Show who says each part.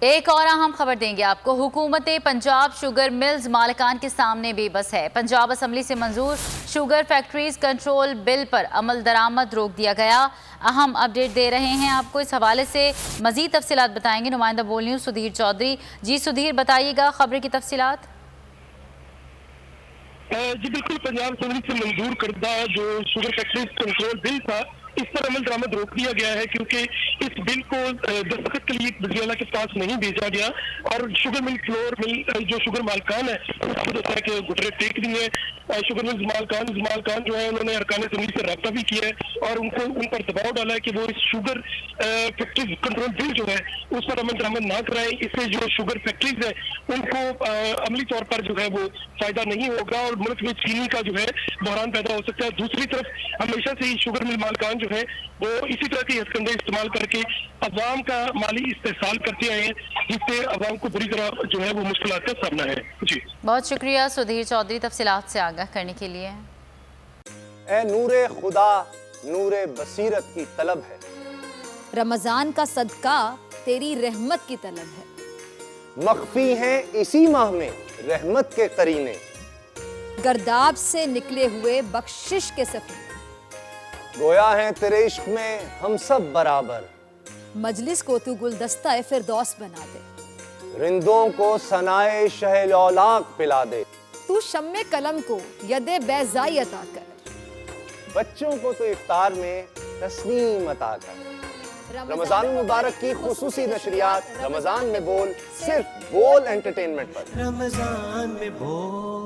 Speaker 1: ایک اور اہم خبر دیں گے آپ کو۔ حکومت پنجاب شوگر ملز مالکان کے سامنے بے بس ہے۔ پنجاب اسمبلی سے منظور شوگر فیکٹریز کنٹرول بل پر عمل درآمد روک دیا گیا۔ اہم اپڈیٹ دے رہے ہیں آپ کو، اس حوالے سے مزید تفصیلات بتائیں گے نمائندہ بول نیوز سدھیر چودھری۔ جی سدھیر، بتائیے گا خبر کی تفصیلات۔
Speaker 2: جی بالکل، پنجاب اسمبلی سے منظور کردہ جو شوگر فیکٹریز کنٹرول بل تھا، اس پر عمل درآمد روک دیا گیا ہے کیونکہ اس بل کو دستخط کے لیے وزیر اعلیٰ کے پاس نہیں بھیجا گیا، اور شوگر مل فلور مل جو شوگر مالکان ہے خود ہوتا ہے کہ گٹرے پھینک دیے۔ شوگر مل مالکان جو ہے انہوں نے ارکان اسمبلی سے رابطہ بھی کیا ہے اور ان پر دباؤ ڈالا ہے کہ وہ اس شوگر فیکٹریز کنٹرول بل جو ہے اس پر عمل درآمد نہ کرائیں۔ اس سے جو شوگر فیکٹریز ہے ان کو عملی طور پر جو ہے وہ فائدہ نہیں ہوگا اور ملک میں چینی کا جو ہے بحران پیدا ہو سکتا ہے۔ دوسری طرف ہمیشہ سے ہی شوگر مل مالکان جو ہے وہ اسی طرح کے ہتھ کنڈے استعمال کر کے عوام کا مالی استحصال کرتے آئے ہیں، جس سے عوام کو بری طرح جو ہے وہ مشکلات کا سامنا ہے۔ جی
Speaker 1: بہت شکریہ سدھیر چودھری تفصیلات سے آگاہ کرنے کے لیے۔
Speaker 3: اے نور خدا نور بصیرت کی طلب ہے،
Speaker 4: رمضان کا صدقہ تیری رحمت کی طلب ہے،
Speaker 3: مخفی ہیں اسی ماہ میں رحمت کے قرینے،
Speaker 4: گرداب سے نکلے ہوئے بخشش کے سفیر،
Speaker 3: گویا ہیں تیرے عشق میں ہم سب برابر،
Speaker 4: مجلس کو تو گلدستہ فردوس بنا دے،
Speaker 3: رندوں کو ثنائے شہ لولاک پلا دے،
Speaker 4: تو شم قلم کو ید بیضائی عطا کر،
Speaker 3: بچوں کو تو افطار میں تسنیم عطا کر۔ رمضان المبارک کی خصوصی نشریات رمضان میں بول، صرف بول انٹرٹینمنٹ پر۔
Speaker 5: رمضان میں بول